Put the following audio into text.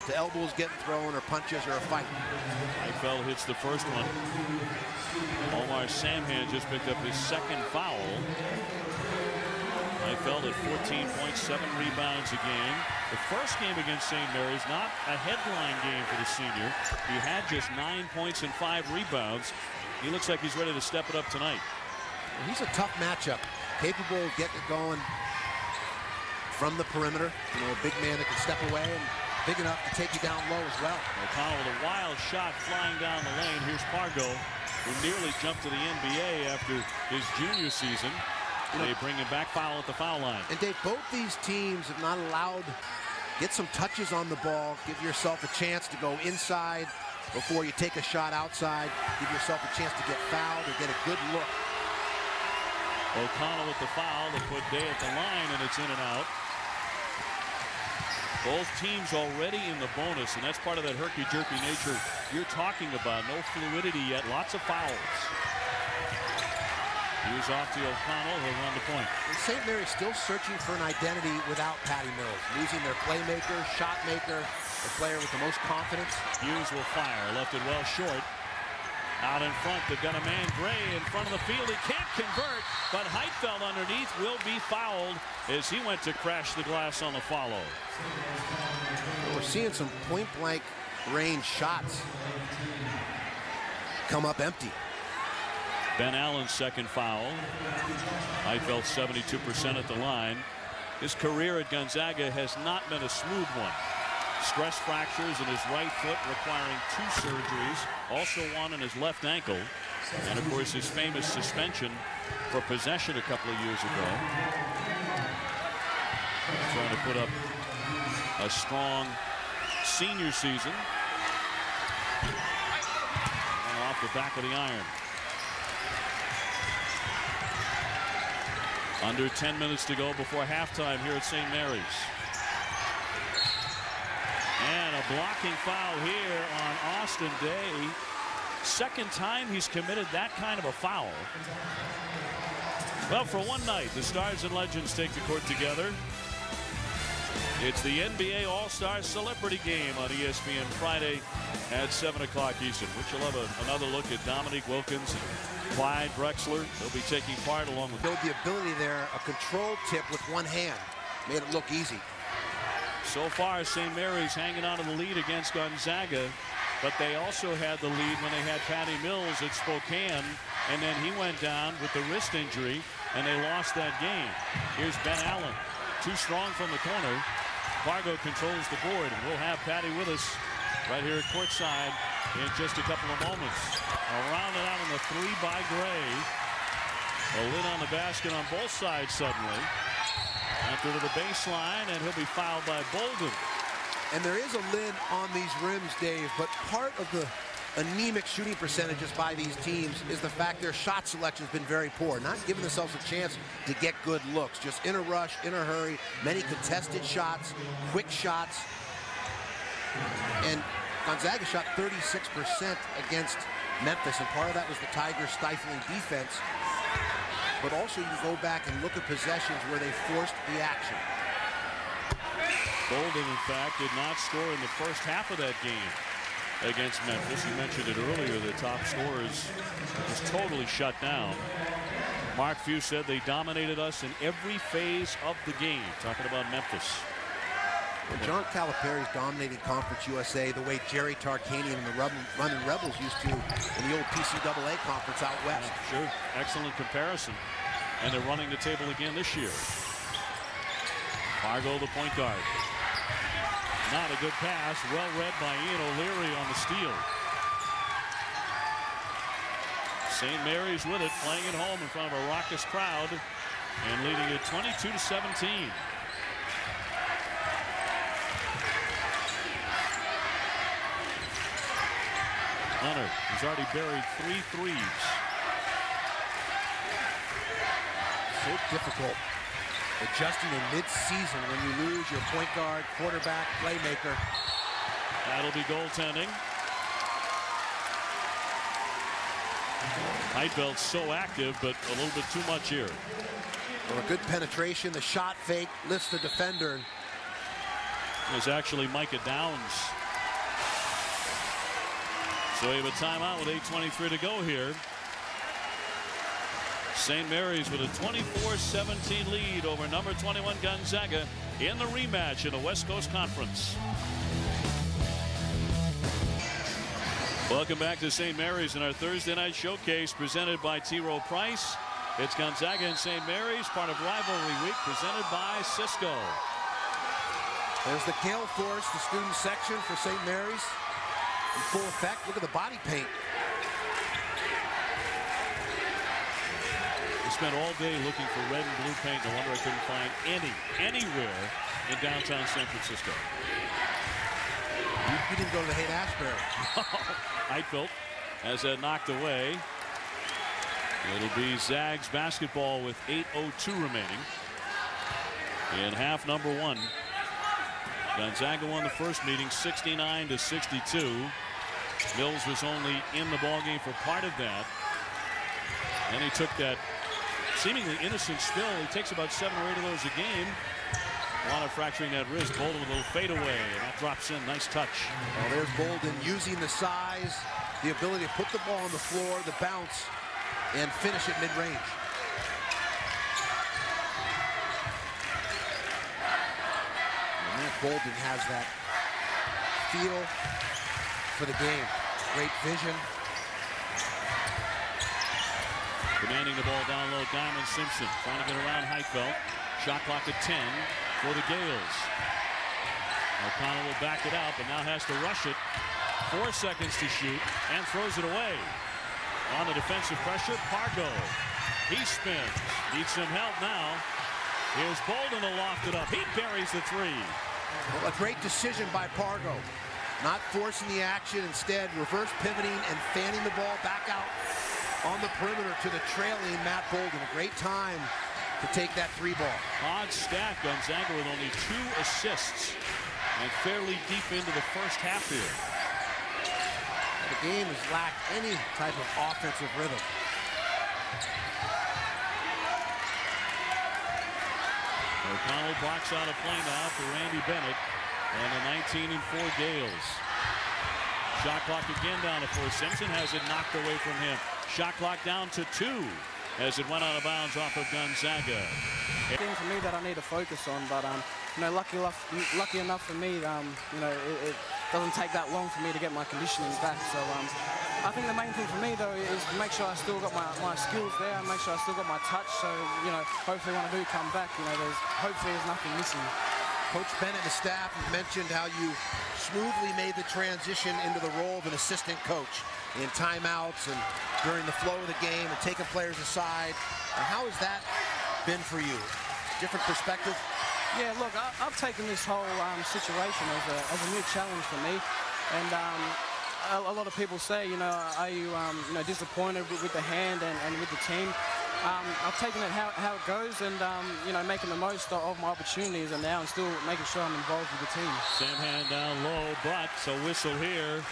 to elbows getting thrown or punches or a fight. Heifeld hits the first one. Omar Samhan just picked up his second foul. Heifeld at 14.7 rebounds a game. The first game against St. Mary's, not a headline game for the senior. He had just 9 points and 5 rebounds. He looks like he's ready to step it up tonight. He's a tough matchup, capable of getting it going from the perimeter. You know, a big man that can step away and big enough to take you down low as well. O'Connell with a wild shot flying down the lane. Here's Pargo, who nearly jumped to the NBA after his junior season. They bring him back, foul at the foul line. And Dave, both these teams have not allowed, get some touches on the ball, give yourself a chance to go inside before you take a shot outside, give yourself a chance to get fouled or get a good look. O'Connell with the foul to put Day at the line, and it's in and out. Both teams already in the bonus, and that's part of that herky-jerky nature you're talking about. No fluidity yet, lots of fouls. He's off to O'Connell, he'll run the point. St. Mary's still searching for an identity without Patty Mills, losing their playmaker, shot maker, the player with the most confidence. Hughes will fire, left it well short. Out in front, they've got a man, Gray, in front of the field. He can't convert, but Heifeld underneath will be fouled as he went to crash the glass on the follow. We're seeing some point-blank range shots come up empty. Ben Allen's second foul. Heifeld 72% at the line. His career at Gonzaga has not been a smooth one. Stress fractures in his right foot, requiring 2 surgeries. Also one in his left ankle. And, of course, his famous suspension for possession a couple of years ago. Trying to put up a strong senior season. And off the back of the iron. Under 10 minutes to go before halftime here at St. Mary's. And a blocking foul here on Austin Day. Second time he's committed that kind of a foul. Well, for one night, the Stars and Legends take the court together. It's the NBA All-Star Celebrity Game on ESPN Friday at 7 o'clock Eastern, which you'll have another look at Dominique Wilkins and Clyde Drexler. They'll be taking part along with the ability there, a controlled tip with one hand. Made it look easy. So far, St. Mary's hanging on to the lead against Gonzaga, but they also had the lead when they had Patty Mills at Spokane, and then he went down with the wrist injury, and they lost that game. Here's Ben Allen, too strong from the corner. Fargo controls the board, and we'll have Patty with us right here at courtside in just a couple of moments. Around and out on the 3 by Gray. A lid on the basket on both sides suddenly. After to the baseline, and he'll be fouled by Bolden. And there is a lid on these rims, Dave, but part of the anemic shooting percentages by these teams is the fact their shot selection has been very poor, not giving themselves a chance to get good looks, just in a rush, in a hurry, many contested shots, quick shots. And Gonzaga shot 36% against Memphis, and part of that was the Tigers' stifling defense. But also you can go back and look at possessions where they forced the action. Bolden, in fact, did not score in the first half of that game against Memphis. You mentioned it earlier, the top scorers was totally shut down. Mark Few said they dominated us in every phase of the game, talking about Memphis. And John Calipari's dominating Conference USA the way Jerry Tarkanian and the Running Rebels used to in the old PCAA conference out west. Yeah, sure, excellent comparison. And they're running the table again this year. Fargo, the point guard. Not a good pass, well read by Ian O'Leary on the steal. St. Mary's with it, playing at home in front of a raucous crowd and leading it 22-17. Hunter has already buried 3 threes. So difficult adjusting in mid-season when you lose your point guard, quarterback, playmaker. That'll be goaltending. Heifeld so active, but a little bit too much here. Well, a good penetration, the shot fake, lifts the defender. It was actually Micah Downs. So we have a timeout with 8:23 to go here. St. Mary's with a 24-17 lead over number 21 Gonzaga in the rematch in the West Coast Conference. Welcome back to St. Mary's in our Thursday night showcase presented by T. Rowe Price. It's Gonzaga and St. Mary's, part of Rivalry Week, presented by Cisco. There's the Gale Force, the student section for St. Mary's. In full effect. Look at the body paint. We spent all day looking for red and blue paint. No wonder I couldn't find anywhere in downtown San Francisco. You didn't go to the Haight-Ashbury. Heitfeld has that knocked away. It'll be Zags basketball with 8:02 remaining in half number one. Gonzaga won the first meeting 69-62. Mills was only in the ballgame for part of that. And he took that seemingly innocent spill. He takes about 7 or 8 of those a game. Wanna fracturing that wrist. Bolden with a little fadeaway, and that drops in. Nice touch. Well, there's Bolden using the size, the ability to put the ball on the floor, the bounce, and finish it mid-range. Matt Bolden has that feel for the game. Great vision. Commanding the ball down low, Diamond Simpson trying to get around Heitfeld. Shot clock at 10 for the Gales. O'Connell will back it out, but now has to rush it. 4 seconds to shoot and throws it away. On the defensive pressure, Pargo. He spins. Needs some help now. Here's Bolden to loft it up. He buries the three. Well, a great decision by Pargo. Not forcing the action, instead reverse pivoting and fanning the ball back out on the perimeter to the trailing Matt Bolden. A great time to take that three ball. Odd stat, Gonzaga with only 2 assists and fairly deep into the first half here. The game has lacked any type of offensive rhythm. O'Connell blocks out a play now for Randy Bennett and the 19-4 Gales. Shot clock again down to 4. Simpson has it knocked away from him. Shot clock down to 2 as it went out of bounds off of Gonzaga. Thing for me that I need to focus on, but you know, lucky enough for me, you know, it doesn't take that long for me to get my conditioning back. So I think the main thing for me though is to make sure I still got my skills there, and make sure I still got my touch. So you know, hopefully when I do come back, you know, hopefully there's nothing missing. Coach Bennett and the staff mentioned how you smoothly made the transition into the role of an assistant coach in timeouts and during the flow of the game and taking players aside. How has that been for you? Different perspective? Yeah, look, I've taken this whole situation as a new challenge for me, and a lot of people say, you know, are you know, disappointed with the hand and with the team? I've taken it how it goes, and you know, making the most of my opportunities and now, and still making sure I'm involved with the team. Sam hand down low, but a whistle here